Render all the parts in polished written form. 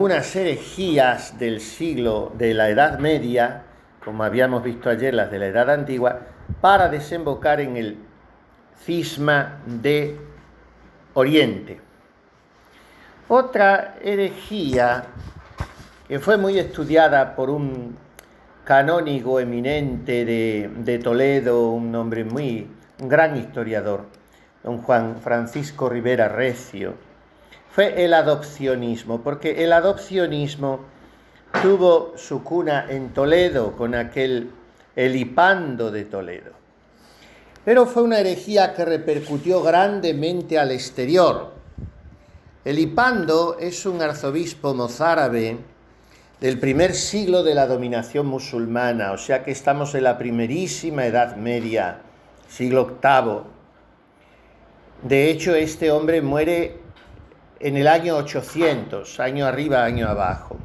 Unas herejías de la Edad Media, como habíamos visto ayer las de la Edad Antigua, para desembocar en el cisma de Oriente. Otra herejía que fue muy estudiada por un canónigo eminente de Toledo, un gran historiador, don Juan Francisco Rivera Recio, fue el adopcionismo, porque el adopcionismo tuvo su cuna en Toledo con aquel Elipando de Toledo. Pero fue una herejía que repercutió grandemente al exterior. Elipando es un arzobispo mozárabe del primer siglo de la dominación musulmana, o sea que estamos en la primerísima Edad Media, siglo VIII. De hecho, este hombre muere en el año 800, año arriba, año abajo,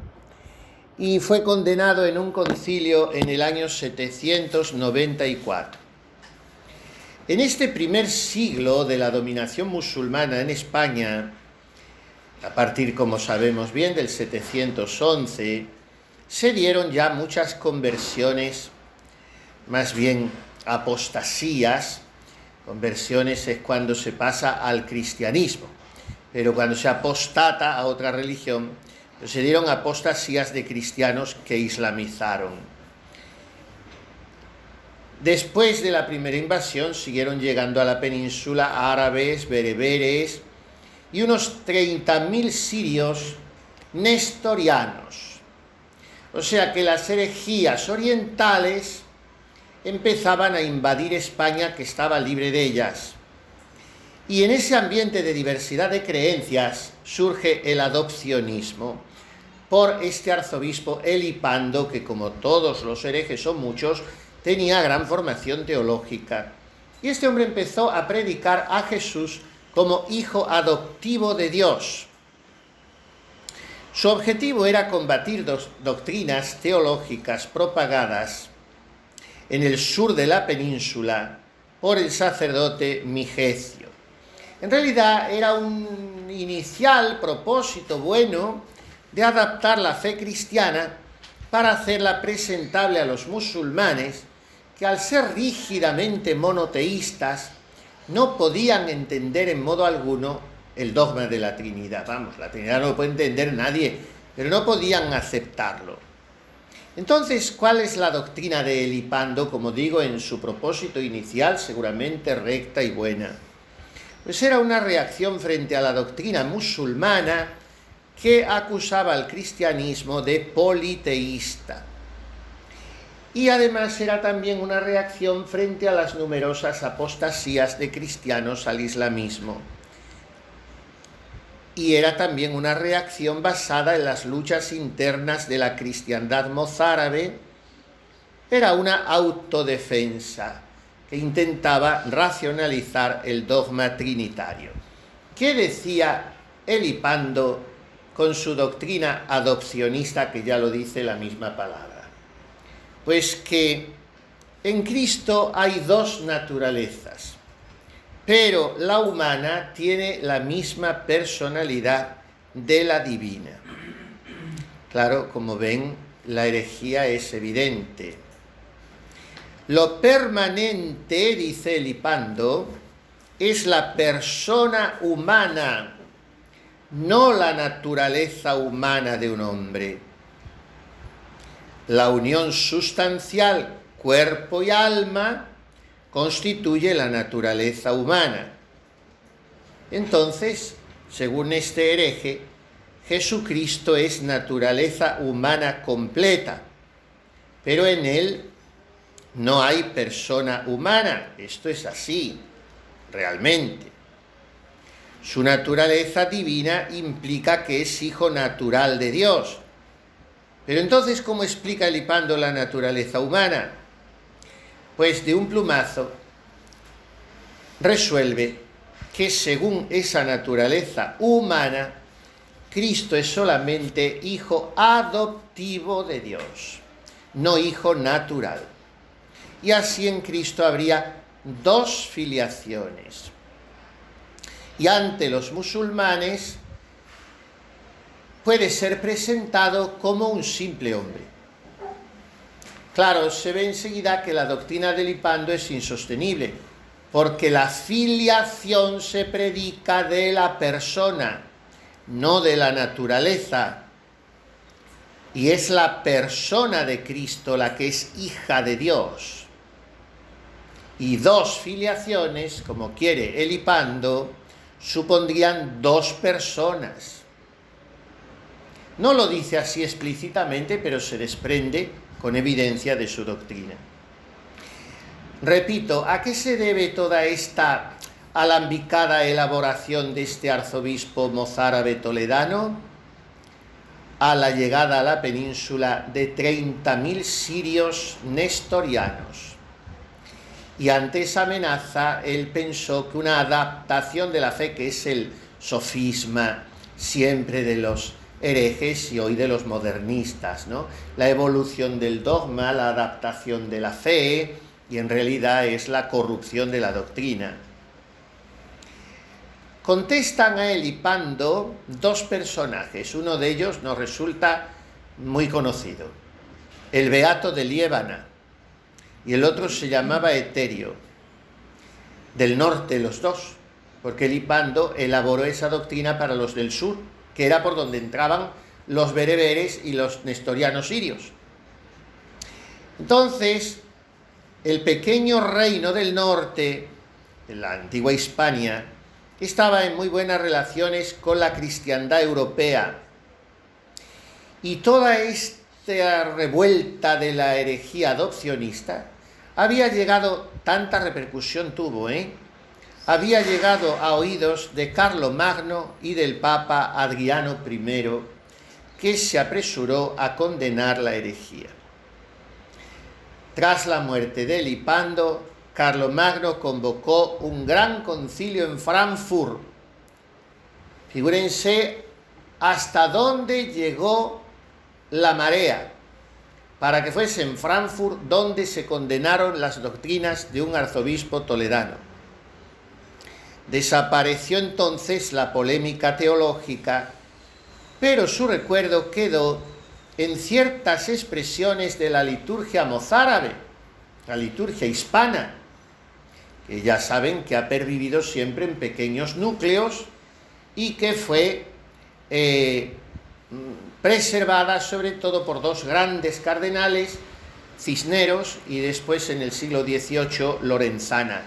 y fue condenado en un concilio en el año 794. En este primer siglo de la dominación musulmana en España, a partir, como sabemos bien, del 711, se dieron ya muchas conversiones, más bien apostasías. Conversiones es cuando se pasa al cristianismo, pero cuando se apostata a otra religión, pues se dieron apostasías de cristianos que islamizaron. Después de la primera invasión siguieron llegando a la península árabes, bereberes y unos 30.000 sirios nestorianos. O sea que las herejías orientales empezaban a invadir España, que estaba libre de ellas. Y en ese ambiente de diversidad de creencias surge el adopcionismo por este arzobispo Elipando, que, como todos los herejes son muchos, tenía gran formación teológica. Y este hombre empezó a predicar a Jesús como hijo adoptivo de Dios. Su objetivo era combatir doctrinas teológicas propagadas en el sur de la península por el sacerdote Migecio. En realidad era un inicial propósito bueno de adaptar la fe cristiana para hacerla presentable a los musulmanes, que al ser rígidamente monoteístas no podían entender en modo alguno el dogma de la Trinidad. Vamos, la Trinidad no lo puede entender nadie, pero no podían aceptarlo. Entonces, ¿cuál es la doctrina de Elipando? Como digo, en su propósito inicial, seguramente recta y buena. Pues era una reacción frente a la doctrina musulmana que acusaba al cristianismo de politeísta. Y además era también una reacción frente a las numerosas apostasías de cristianos al islamismo. Y era también una reacción basada en las luchas internas de la cristiandad mozárabe. Era una autodefensa que intentaba racionalizar el dogma trinitario. ¿Qué decía Elipando con su doctrina adopcionista, que ya lo dice la misma palabra? Pues que en Cristo hay dos naturalezas, pero la humana tiene la misma personalidad de la divina. Claro, como ven, la herejía es evidente. Lo permanente, dice Elipando, es la persona humana, no la naturaleza humana de un hombre. La unión sustancial, cuerpo y alma, constituye la naturaleza humana. Entonces, según este hereje, Jesucristo es naturaleza humana completa, pero en él no hay persona humana. Esto es así, realmente. Su naturaleza divina implica que es hijo natural de Dios. Pero entonces, ¿cómo explica Elipando la naturaleza humana? Pues de un plumazo resuelve que según esa naturaleza humana, Cristo es solamente hijo adoptivo de Dios, no hijo natural. Y así en Cristo habría dos filiaciones. Y ante los musulmanes puede ser presentado como un simple hombre. Claro, se ve enseguida que la doctrina del Lipando es insostenible, porque la filiación se predica de la persona, no de la naturaleza. Y es la persona de Cristo la que es hija de Dios. Y dos filiaciones, como quiere el Lipando, supondrían dos personas. No lo dice así explícitamente, pero se desprende con evidencia de su doctrina. Repito, ¿a qué se debe toda esta alambicada elaboración de este arzobispo mozárabe toledano? A la llegada a la península de 30.000 sirios nestorianos. Y ante esa amenaza, él pensó que una adaptación de la fe, que es el sofisma siempre de los herejes y hoy de los modernistas, ¿no? La evolución del dogma, la adaptación de la fe, y en realidad es la corrupción de la doctrina. Contestan a Lipando dos personajes, uno de ellos nos resulta muy conocido, el beato de Liébana, y el otro se llamaba Eterio, del norte los dos, porque Lipando elaboró esa doctrina para los del sur, que era por donde entraban los bereberes y los nestorianos sirios. Entonces, el pequeño reino del norte, de la antigua Hispania, estaba en muy buenas relaciones con la cristiandad europea. Y toda esta revuelta de la herejía adopcionista había llegado, tanta repercusión tuvo, había llegado a oídos de Carlomagno y del Papa Adriano I, que se apresuró a condenar la herejía. Tras la muerte de Lipando, Carlomagno convocó un gran concilio en Frankfurt. Figúrense hasta dónde llegó la marea, para que fuese en Frankfurt donde se condenaron las doctrinas de un arzobispo toledano. Desapareció entonces la polémica teológica, pero su recuerdo quedó en ciertas expresiones de la liturgia mozárabe, la liturgia hispana, que ya saben que ha pervivido siempre en pequeños núcleos y que fue preservada sobre todo por dos grandes cardenales, Cisneros y después en el siglo XVIII Lorenzana.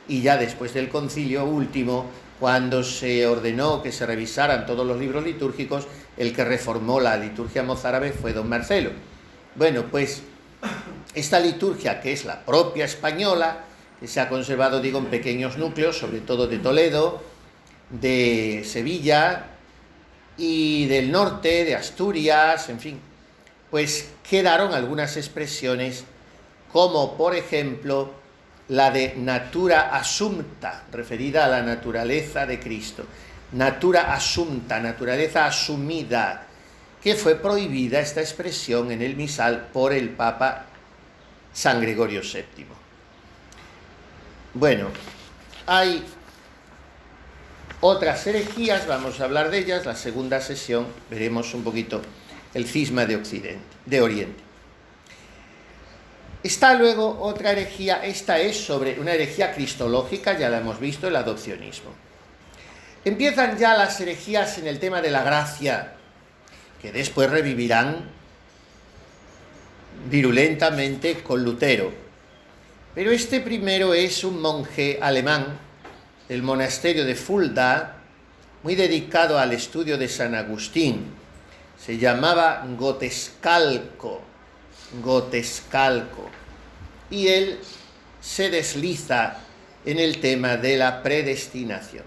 Y ya después del concilio último, cuando se ordenó que se revisaran todos los libros litúrgicos, el que reformó la liturgia mozárabe fue don Marcelo. Bueno, pues esta liturgia, que es la propia española, que se ha conservado, digo, en pequeños núcleos, sobre todo de Toledo, de Sevilla y del norte, de Asturias, en fin, pues quedaron algunas expresiones, como por ejemplo la de natura assumpta, referida a la naturaleza de Cristo, natura assumpta, naturaleza asumida, que fue prohibida esta expresión en el misal por el Papa San Gregorio VII. Bueno, hay otras herejías, vamos a hablar de ellas, la segunda sesión veremos un poquito el cisma de Oriente. Está luego otra herejía, esta es sobre una herejía cristológica, ya la hemos visto, el adopcionismo. Empiezan ya las herejías en el tema de la gracia, que después revivirán virulentamente con Lutero. Pero este primero es un monje alemán del monasterio de Fulda, muy dedicado al estudio de San Agustín. Se llamaba Gotescalco, y él se desliza en el tema de la predestinación.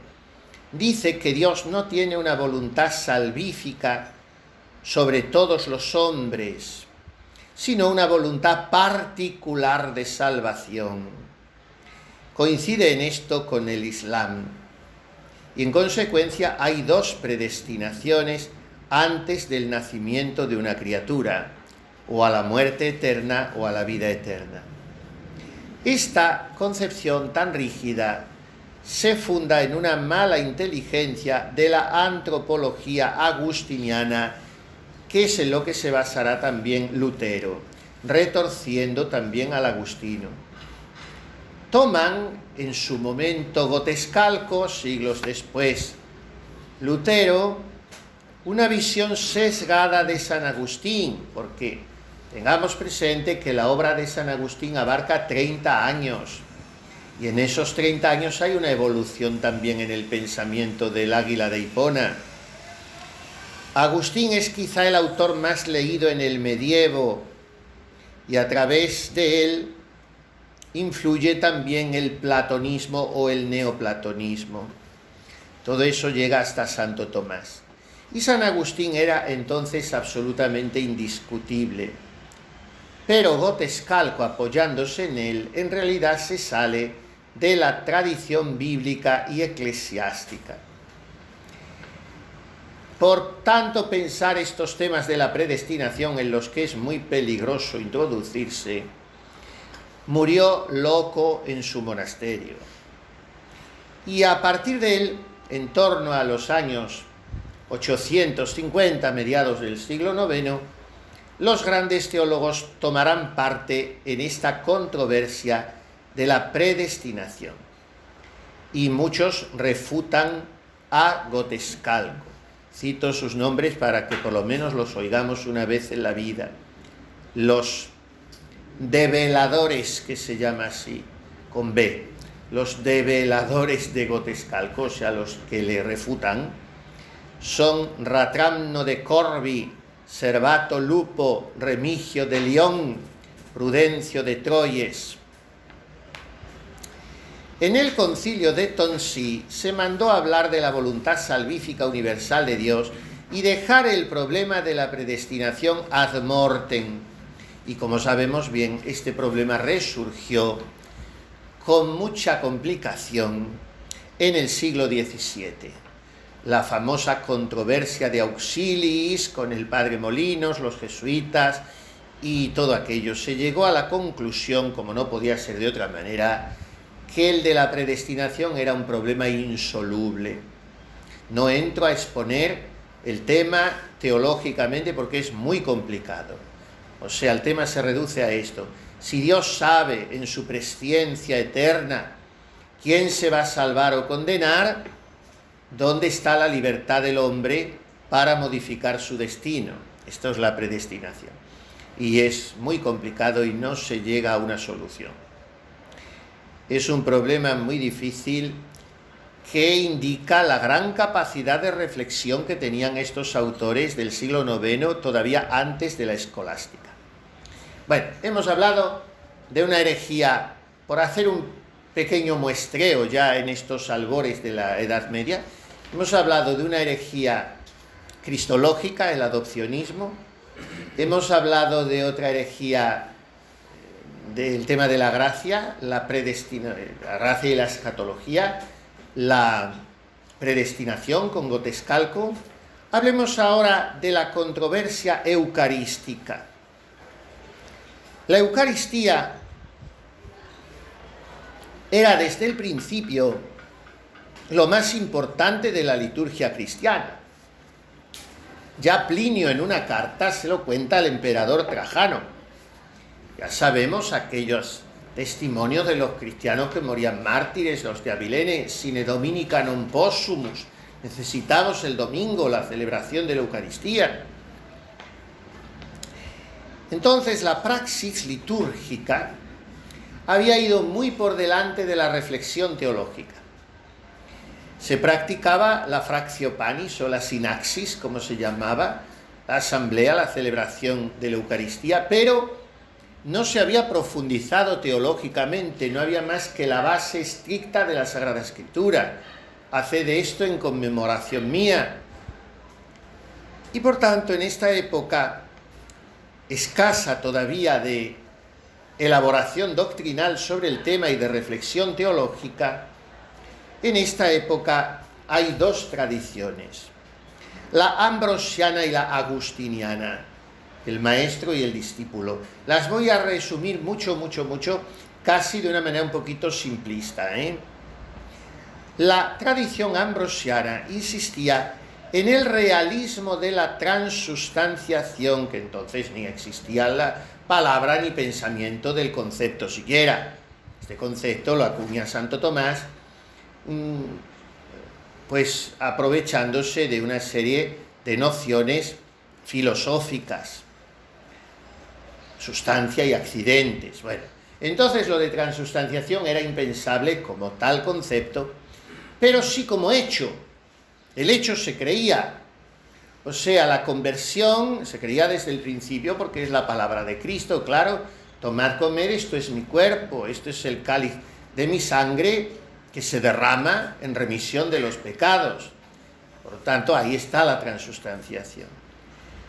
Dice que Dios no tiene una voluntad salvífica sobre todos los hombres, sino una voluntad particular de salvación. Coincide en esto con el Islam, y en consecuencia hay dos predestinaciones antes del nacimiento de una criatura, o a la muerte eterna o a la vida eterna. Esta concepción tan rígida se funda en una mala inteligencia de la antropología agustiniana que es en lo que se basará también Lutero, retorciendo también al agustino. Toman en su momento Gotescalco, siglos después Lutero, una visión sesgada de San Agustín, porque tengamos presente que la obra de San Agustín abarca 30 años, y en esos 30 años hay una evolución también en el pensamiento del Águila de Hipona. Agustín es quizá el autor más leído en el medievo, y a través de él influye también el platonismo o el neoplatonismo. Todo eso llega hasta Santo Tomás. Y San Agustín era entonces absolutamente indiscutible. Pero Gotescalco, apoyándose en él, en realidad se sale de la tradición bíblica y eclesiástica. Por tanto, pensar estos temas de la predestinación, en los que es muy peligroso introducirse, murió loco en su monasterio. Y a partir de él, en torno a los años 850, mediados del siglo IX, los grandes teólogos tomarán parte en esta controversia de la predestinación. Y muchos refutan a Gotescalco. Cito sus nombres para que por lo menos los oigamos una vez en la vida. Los develadores, que se llama así, con B, los develadores de Gotescalco, o sea, los que le refutan, son Ratramno de Corvi, Servato Lupo, Remigio de León, Prudencio de Troyes. En el concilio de Tonsi se mandó hablar de la voluntad salvífica universal de Dios y dejar el problema de la predestinación ad mortem. Y como sabemos bien, este problema resurgió con mucha complicación en el siglo XVII. La famosa controversia de Auxiliis con el padre Molinos, los jesuitas y todo aquello. Se llegó a la conclusión, como no podía ser de otra manera, que el de la predestinación era un problema insoluble. No entro a exponer el tema teológicamente porque es muy complicado. O sea, el tema se reduce a esto. Si Dios sabe en su presciencia eterna quién se va a salvar o condenar, ¿dónde está la libertad del hombre para modificar su destino? Esto es la predestinación. Y es muy complicado y no se llega a una solución. Es un problema muy difícil que indica la gran capacidad de reflexión que tenían estos autores del siglo IX, todavía antes de la escolástica. Bueno, hemos hablado de una herejía, por hacer un pequeño muestreo ya en estos albores de la Edad Media, hemos hablado de una herejía cristológica, el adopcionismo, hemos hablado de otra herejía del tema de la gracia, la gracia y la escatología, la predestinación con Gotescalco. Hablemos ahora de la controversia eucarística. La Eucaristía era desde el principio lo más importante de la liturgia cristiana. Ya Plinio en una carta se lo cuenta al emperador Trajano. Ya sabemos aquellos testimonios de los cristianos que morían mártires, los de Abilene, sine dominica non possumus. Necesitamos el domingo, la celebración de la Eucaristía. Entonces la praxis litúrgica había ido muy por delante de la reflexión teológica. Se practicaba la fractio panis o la sinaxis, como se llamaba, la asamblea, la celebración de la Eucaristía, pero no se había profundizado teológicamente, no había más que la base estricta de la Sagrada Escritura. Haced esto en conmemoración mía. Y por tanto, en esta época escasa todavía de elaboración doctrinal sobre el tema y de reflexión teológica, en esta época hay dos tradiciones, la ambrosiana y la agustiniana, el maestro y el discípulo. Las voy a resumir mucho, casi de una manera un poquito simplista. La tradición ambrosiana insistía en el realismo de la transustanciación, que entonces ni existía la palabra ni pensamiento del concepto siquiera. Este concepto lo acuña Santo Tomás, pues aprovechándose de una serie de nociones filosóficas, sustancia y accidentes. Bueno, entonces lo de transustanciación era impensable como tal concepto, pero sí como hecho. El hecho se creía, o sea, la conversión se creía desde el principio porque es la palabra de Cristo, claro, tomad, comer, esto es mi cuerpo, esto es el cáliz de mi sangre que se derrama en remisión de los pecados. Por lo tanto, ahí está la transustanciación.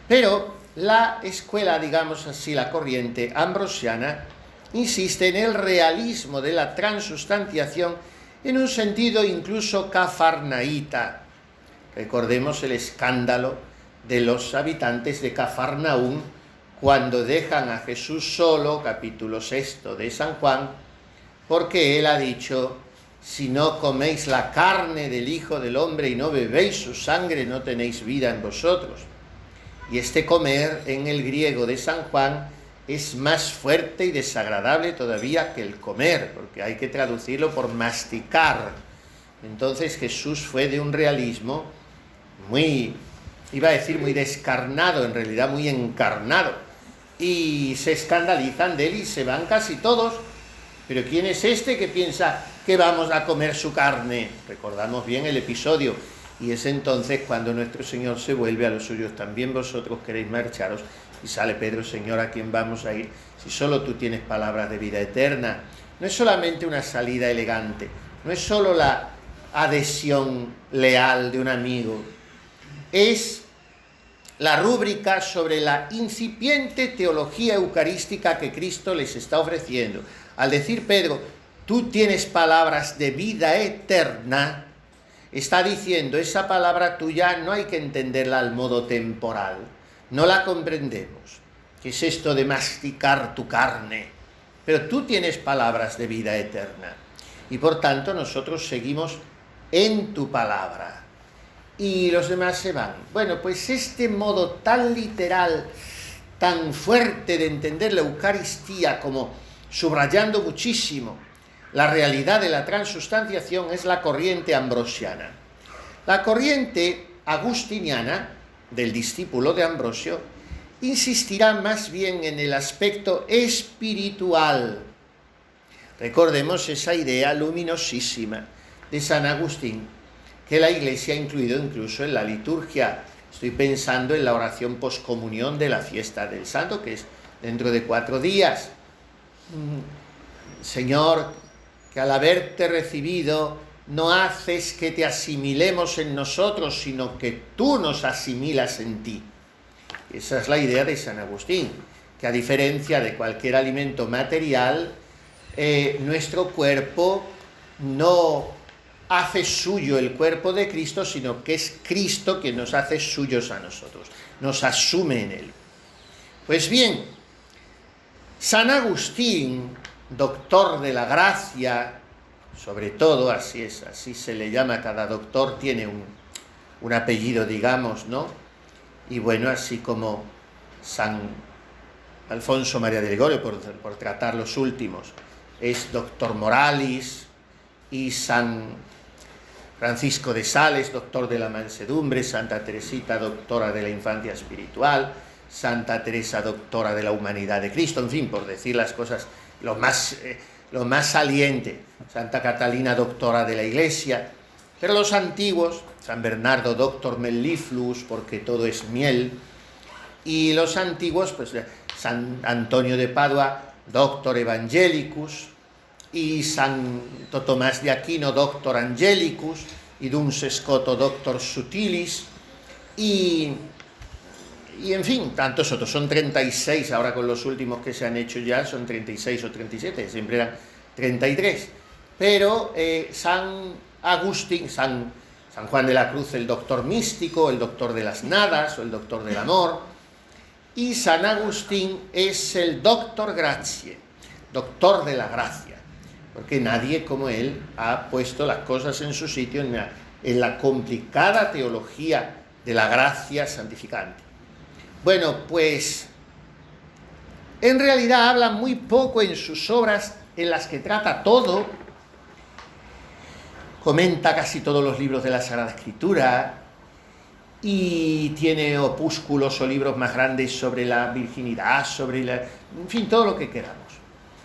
Pero la escuela, digamos así, la corriente ambrosiana, insiste en el realismo de la transustanciación en un sentido incluso cafarnaíta. Recordemos el escándalo de los habitantes de Cafarnaúm cuando dejan a Jesús solo, capítulo 6 de San Juan, porque él ha dicho: si no coméis la carne del Hijo del Hombre y no bebéis su sangre, no tenéis vida en vosotros. Y este comer en el griego de San Juan es más fuerte y desagradable todavía que el comer, porque hay que traducirlo por masticar. Entonces Jesús fue de un realismo muy, iba a decir muy descarnado, en realidad muy encarnado, y se escandalizan de él y se van casi todos. Pero ¿quién es este que piensa que vamos a comer su carne? Recordamos bien el episodio, y es entonces cuando nuestro Señor se vuelve a los suyos: también vosotros queréis marcharos. Y sale Pedro: Señor, ¿a quién vamos a ir si solo tú tienes palabras de vida eterna? No es solamente una salida elegante, no es solo la adhesión leal de un amigo, es la rúbrica sobre la incipiente teología eucarística que Cristo les está ofreciendo. Al decir Pedro: tú tienes palabras de vida eterna, está diciendo: esa palabra tuya no hay que entenderla al modo temporal, no la comprendemos. ¿Qué es esto de masticar tu carne? Pero tú tienes palabras de vida eterna, y por tanto nosotros seguimos en tu palabra. Y los demás se van. Bueno, pues este modo tan literal, tan fuerte de entender la Eucaristía, como subrayando muchísimo la realidad de la transustanciación, es la corriente ambrosiana. La corriente agustiniana, del discípulo de Ambrosio, insistirá más bien en el aspecto espiritual. Recordemos esa idea luminosísima de San Agustín, que la Iglesia ha incluido incluso en la liturgia. Estoy pensando en la oración poscomunión de la fiesta del Santo, que es dentro de 4 días. Señor, que al haberte recibido no haces que te asimilemos en nosotros, sino que tú nos asimilas en ti. Esa es la idea de San Agustín, que a diferencia de cualquier alimento material, nuestro cuerpo no hace suyo el cuerpo de Cristo, sino que es Cristo quien nos hace suyos a nosotros, nos asume en él. Pues bien, San Agustín, doctor de la gracia, sobre todo, así es, así se le llama, cada doctor tiene un apellido, digamos, ¿no? Y bueno, así como San Alfonso María de Gregorio, por tratar los últimos, es doctor moralis, y San Francisco de Sales, doctor de la mansedumbre, Santa Teresita, doctora de la infancia espiritual, Santa Teresa, doctora de la humanidad de Cristo, en fin, por decir las cosas, lo más saliente, Santa Catalina, doctora de la Iglesia. Pero los antiguos, San Bernardo, doctor mellifluus, porque todo es miel, y los antiguos, pues San Antonio de Padua, doctor evangelicus, y Santo Tomás de Aquino, doctor angelicus, y Duns Scoto, doctor sutilis, y en fin, tantos otros. Son 36, ahora con los últimos que se han hecho ya son 36 o 37, siempre eran 33. Pero San Agustín, San Juan de la Cruz, el doctor místico, el doctor de las nadas o el doctor del amor, y San Agustín es el doctor gratiae, doctor de la gracia, porque nadie como él ha puesto las cosas en su sitio en la complicada teología de la gracia santificante. Bueno, pues en realidad habla muy poco en sus obras en las que trata todo. Comenta casi todos los libros de la Sagrada Escritura y tiene opúsculos o libros más grandes sobre la virginidad, en fin, todo lo que queramos.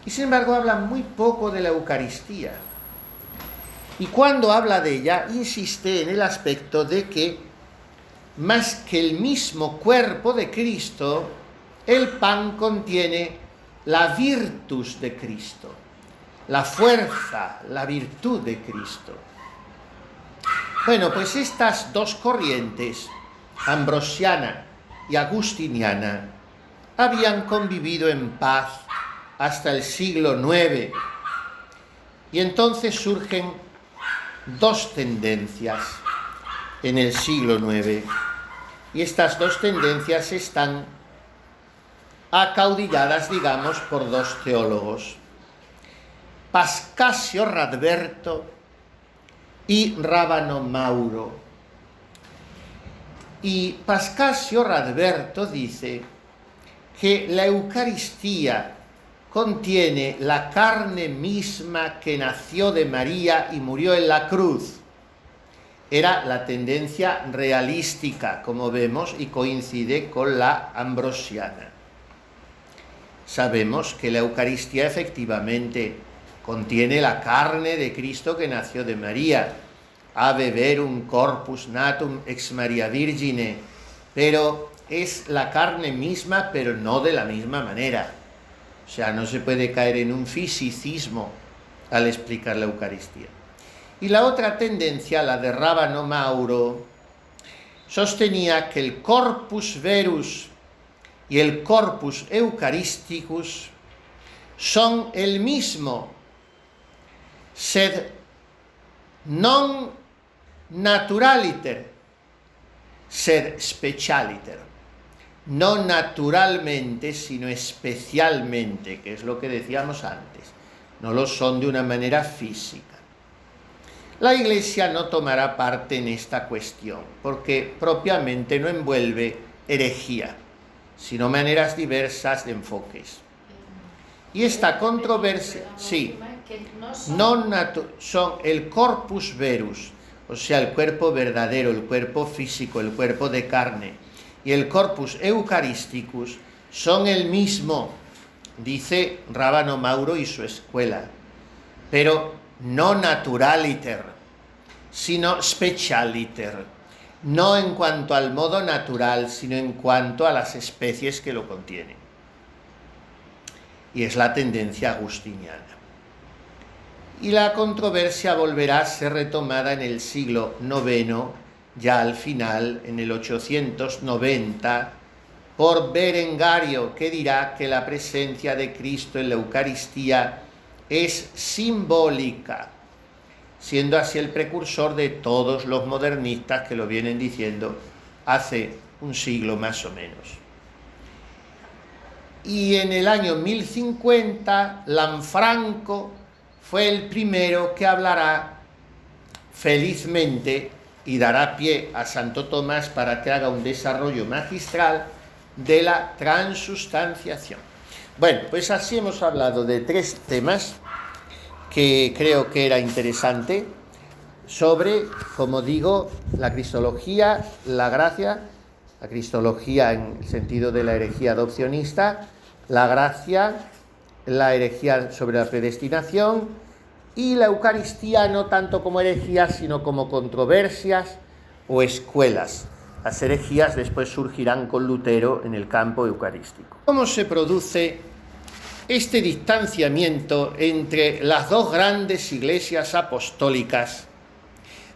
Y sin embargo habla muy poco de la Eucaristía. Y cuando habla de ella, insiste en el aspecto de que, más que el mismo cuerpo de Cristo, el pan contiene la virtus de Cristo, la fuerza, la virtud de Cristo. Bueno, pues estas dos corrientes, ambrosiana y agustiniana, habían convivido en paz hasta el siglo IX. Y entonces surgen dos tendencias en el siglo IX. Y estas dos tendencias están acaudilladas, digamos, por dos teólogos, Pascasio Radberto y Rábano Mauro. Y Pascasio Radberto dice que la Eucaristía contiene la carne misma que nació de María y murió en la cruz. Era la tendencia realística, como vemos, y coincide con la ambrosiana. Sabemos que la Eucaristía efectivamente contiene la carne de Cristo que nació de María, a beberum corpus natum ex Maria Virgine, pero es la carne misma, pero no de la misma manera. O sea, no se puede caer en un fisicismo al explicar la Eucaristía. Y la otra tendencia, la de Rábano Mauro, sostenía que el corpus verus y el corpus eucharisticus son el mismo, sed non naturaliter, sed specialiter. No naturalmente, sino especialmente, que es lo que decíamos antes. No lo son de una manera física. La Iglesia no tomará parte en esta cuestión, porque propiamente no envuelve herejía, sino maneras diversas de enfoques. Y esta controversia, sí, son el corpus verus, o sea, el cuerpo verdadero, el cuerpo físico, el cuerpo de carne, y el corpus eucharisticus son el mismo, dice Rábano Mauro y su escuela, pero no naturaliter, sino specialiter, no en cuanto al modo natural, sino en cuanto a las especies que lo contienen. Y es la tendencia agustiniana. Y la controversia volverá a ser retomada en el siglo IX, ya al final, en el 890, por Berengario, que dirá que la presencia de Cristo en la Eucaristía es simbólica, siendo así el precursor de todos los modernistas que lo vienen diciendo hace un siglo más o menos. Y en el año 1050, Lanfranco fue el primero que hablará felizmente y dará pie a Santo Tomás para que haga un desarrollo magistral de la transustanciación. Bueno, pues así hemos hablado de tres temas que creo que era interesante sobre, como digo, la cristología, la gracia, la cristología en el sentido de la herejía adopcionista, la gracia, la herejía sobre la predestinación y la Eucaristía no tanto como herejía, sino como controversias o escuelas. Las herejías después surgirán con Lutero en el campo eucarístico. ¿Cómo se produce este distanciamiento entre las dos grandes iglesias apostólicas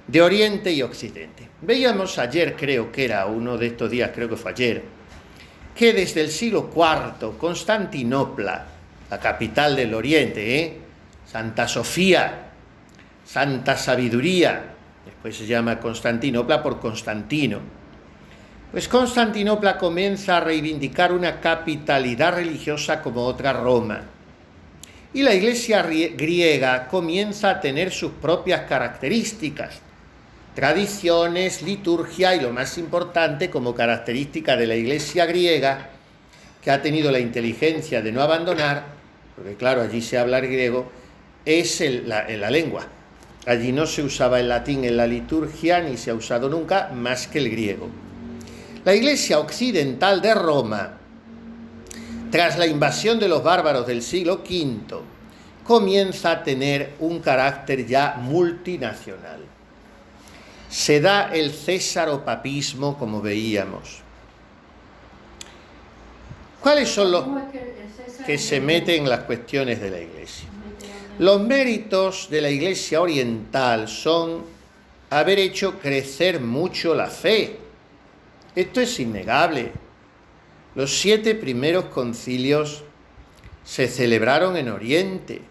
de Oriente y Occidente? Veíamos ayer, creo que era uno de estos días, creo que fue ayer, que desde el siglo IV, Constantinopla, la capital del Oriente, Santa Sofía, Santa Sabiduría, después se llama Constantinopla por Constantino, pues Constantinopla comienza a reivindicar una capitalidad religiosa como otra Roma. Y la iglesia griega comienza a tener sus propias características. tradiciones, liturgia y lo más importante como característica de la Iglesia griega, que ha tenido la inteligencia de no abandonar, porque claro, allí se habla el griego, es la lengua. Allí no se usaba el latín en la liturgia, ni se ha usado nunca más que el griego. La Iglesia occidental de Roma, tras la invasión de los bárbaros del siglo V, comienza a tener un carácter ya multinacional. Se da el césaropapismo, como veíamos. ¿Cuáles son los que se meten en las cuestiones de la Iglesia? Los méritos de la Iglesia oriental son haber hecho crecer mucho la fe. Esto es innegable. Los 7 primeros concilios se celebraron en Oriente.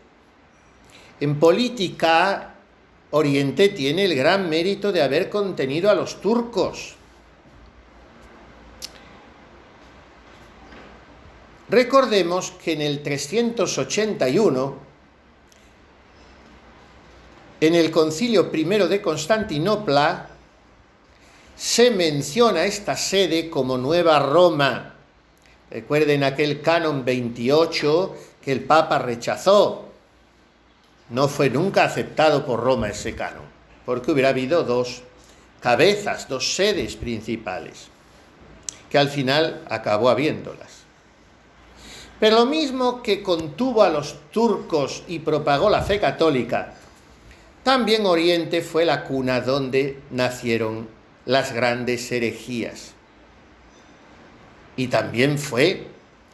En política, Oriente tiene el gran mérito de haber contenido a los turcos. Recordemos que en el 381, en el Concilio I de Constantinopla, se menciona esta sede como Nueva Roma. Recuerden aquel canon 28 que el Papa rechazó. No fue nunca aceptado por Roma ese canon, porque hubiera habido 2 cabezas, 2 sedes principales, que al final acabó habiéndolas. Pero lo mismo que contuvo a los turcos y propagó la fe católica, también Oriente fue la cuna donde nacieron las grandes herejías. Y también fue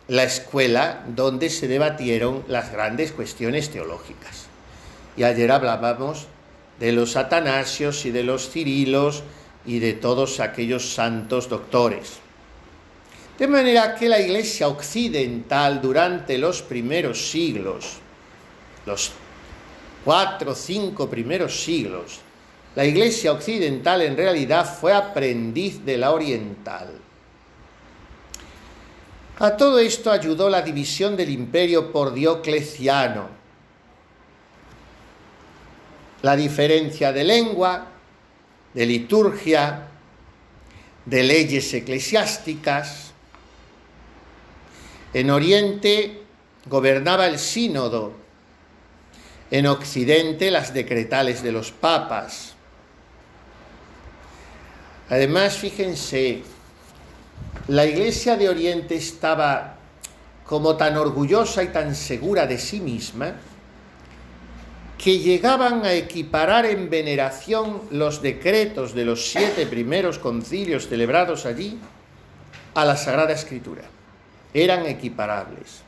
la escuela donde se debatieron las grandes cuestiones teológicas. Y ayer hablábamos de los Atanasios y de los Cirilos y de todos aquellos santos doctores. De manera que la Iglesia occidental durante los primeros siglos, los 4 o 5 primeros siglos, la Iglesia occidental en realidad fue aprendiz de la oriental. A todo esto ayudó la división del imperio por Diocleciano. La diferencia de lengua, de liturgia, de leyes eclesiásticas. En Oriente gobernaba el sínodo, en Occidente las decretales de los papas. Además, fíjense, la Iglesia de Oriente estaba como tan orgullosa y tan segura de sí misma que llegaban a equiparar en veneración los decretos de los 7 primeros concilios celebrados allí a la Sagrada Escritura. Eran equiparables.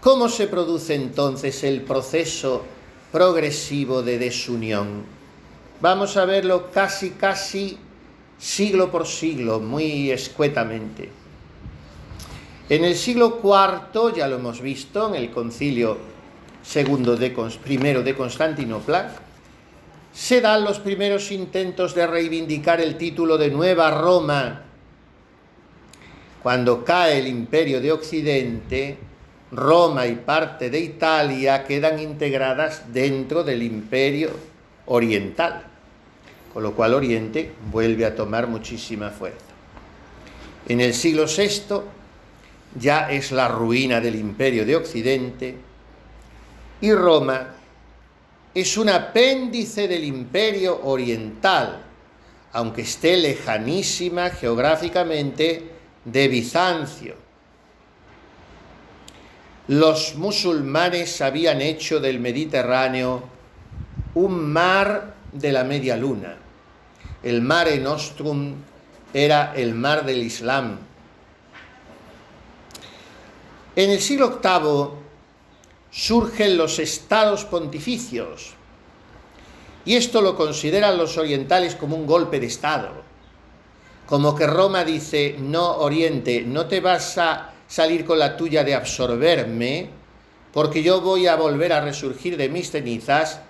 ¿Cómo se produce entonces el proceso progresivo de desunión? Vamos a verlo casi siglo por siglo, muy escuetamente. En el siglo IV, ya lo hemos visto, en el concilio primero de Constantinopla, se dan los primeros intentos de reivindicar el título de Nueva Roma. Cuando cae el Imperio de Occidente, Roma y parte de Italia quedan integradas dentro del Imperio Oriental, con lo cual Oriente vuelve a tomar muchísima fuerza. En el siglo VI ya es la ruina del Imperio de Occidente y Roma es un apéndice del Imperio Oriental, aunque esté lejanísima geográficamente de Bizancio. Los musulmanes habían hecho del Mediterráneo un mar de la media luna. El Mare Nostrum era el mar del Islam. En el siglo VIII surgen los estados pontificios, y esto lo consideran los orientales como un golpe de estado, como que Roma dice: no, Oriente, no te vas a salir con la tuya de absorberme, porque yo voy a volver a resurgir de mis cenizas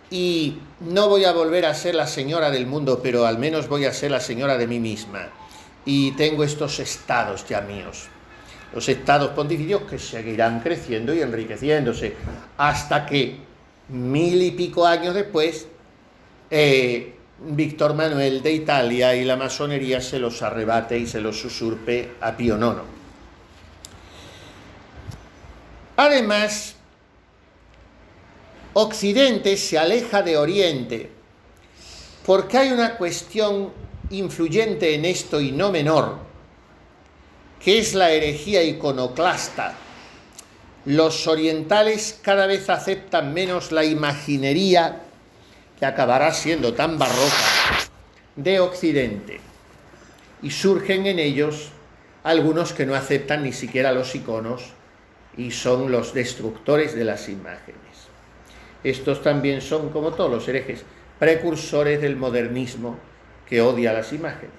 y no voy a volver a ser la señora del mundo, pero al menos voy a ser la señora de mí misma, y tengo estos estados ya míos. Los estados pontificios que seguirán creciendo y enriqueciéndose hasta que 1000 y pico años después Víctor Manuel de Italia y la masonería se los arrebate y se los usurpe a Pío IX. Además, Occidente se aleja de Oriente porque hay una cuestión influyente en esto y no menor, que es la herejía iconoclasta. Los orientales cada vez aceptan menos la imaginería, que acabará siendo tan barroca, de Occidente. Y surgen en ellos algunos que no aceptan ni siquiera los iconos y son los destructores de las imágenes. Estos también son, como todos los herejes, precursores del modernismo que odia las imágenes.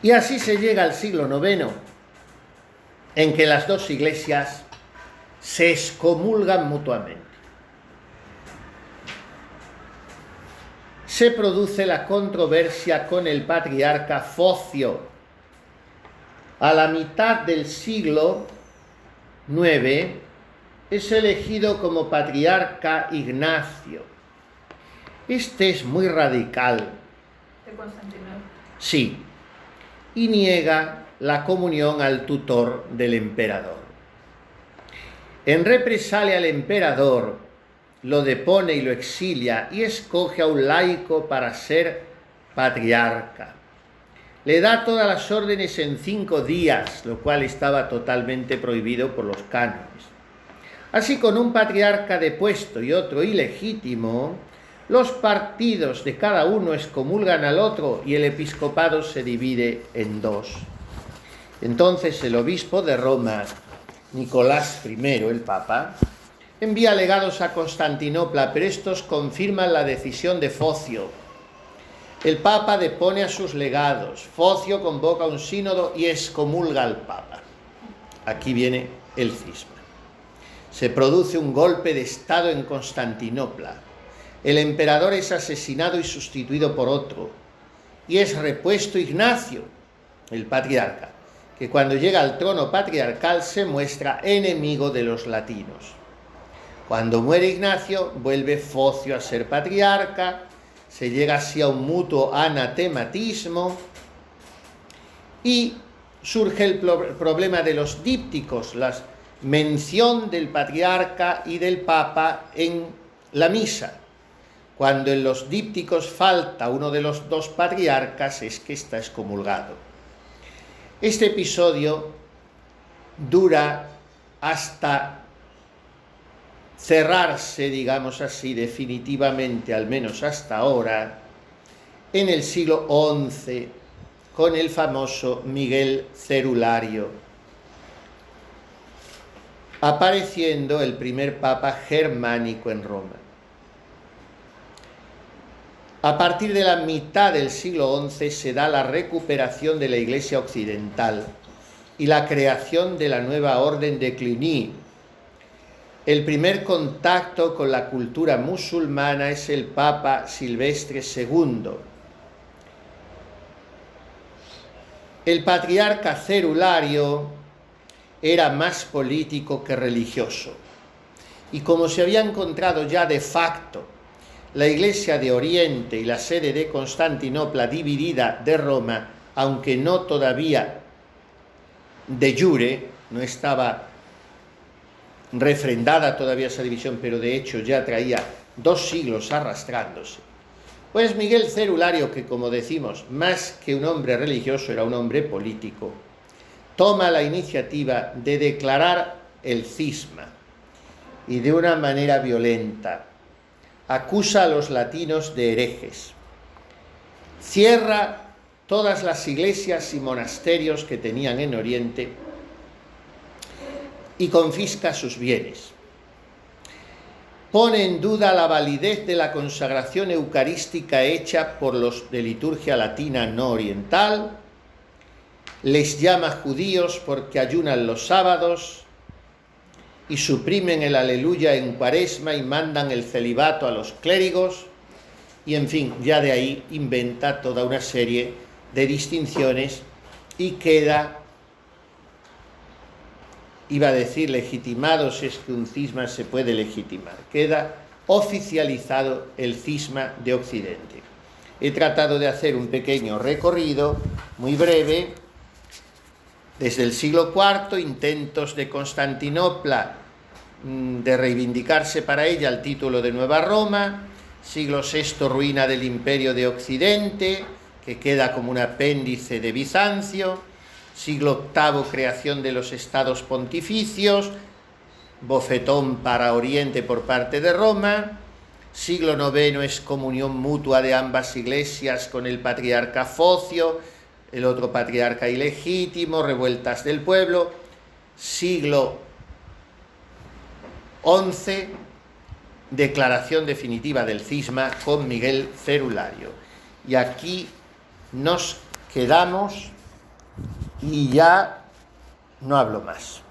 Y así se llega al siglo IX, en que las dos iglesias se excomulgan mutuamente. Se produce la controversia con el patriarca Focio. A la mitad del siglo IX es elegido como patriarca Ignacio. Este es muy radical. ¿De Constantinopla? Sí, y niega la comunión al tutor del emperador. En represalia al emperador, lo depone y lo exilia y escoge a un laico para ser patriarca. Le da todas las órdenes en 5 días, lo cual estaba totalmente prohibido por los cánones. Así, con un patriarca depuesto y otro ilegítimo, los partidos de cada uno excomulgan al otro y el episcopado se divide en 2. Entonces el obispo de Roma, Nicolás I, el Papa, envía legados a Constantinopla, pero estos confirman la decisión de Focio. El Papa depone a sus legados, Focio convoca un sínodo y excomulga al Papa. Aquí viene el cisma. Se produce un golpe de Estado en Constantinopla. El emperador es asesinado y sustituido por otro, y es repuesto Ignacio, el patriarca, que cuando llega al trono patriarcal se muestra enemigo de los latinos. Cuando muere Ignacio, vuelve Focio a ser patriarca, se llega así a un mutuo anatematismo y surge el problema de los dípticos, la mención del patriarca y del papa en la misa. Cuando en los dípticos falta uno de los 2 patriarcas, es que está excomulgado. Este episodio dura hasta cerrarse, digamos así, definitivamente, al menos hasta ahora, en el siglo XI, con el famoso Miguel Cerulario, apareciendo el primer papa germánico en Roma. A partir de la mitad del siglo XI se da la recuperación de la Iglesia occidental y la creación de la nueva orden de Cluny. El primer contacto con la cultura musulmana es el Papa Silvestre II. El patriarca Cerulario era más político que religioso, y como se había encontrado ya de facto la Iglesia de Oriente y la sede de Constantinopla dividida de Roma, aunque no todavía de jure, no estaba refrendada todavía esa división, pero de hecho ya traía 2 siglos arrastrándose, pues Miguel Cerulario, que como decimos, más que un hombre religioso, era un hombre político, toma la iniciativa de declarar el cisma y de una manera violenta acusa a los latinos de herejes, cierra todas las iglesias y monasterios que tenían en Oriente y confisca sus bienes. Pone en duda la validez de la consagración eucarística hecha por los de liturgia latina no oriental, les llama judíos porque ayunan los sábados y suprimen el aleluya en Cuaresma y mandan el celibato a los clérigos, y en fin, ya de ahí inventa toda una serie de distinciones y queda iba a decir legitimados, es que un cisma se puede legitimar. Queda oficializado el cisma de Occidente. He tratado de hacer un pequeño recorrido, muy breve, desde el siglo IV, intentos de Constantinopla de reivindicarse para ella el título de Nueva Roma, siglo VI, ruina del Imperio de Occidente, que queda como un apéndice de Bizancio, siglo VIII, creación de los estados pontificios, bofetón para Oriente por parte de Roma, siglo IX, excomunión mutua de ambas iglesias con el patriarca Focio, el otro patriarca ilegítimo, revueltas del pueblo, siglo XI, declaración definitiva del cisma con Miguel Cerulario. Y aquí nos quedamos y ya no hablo más.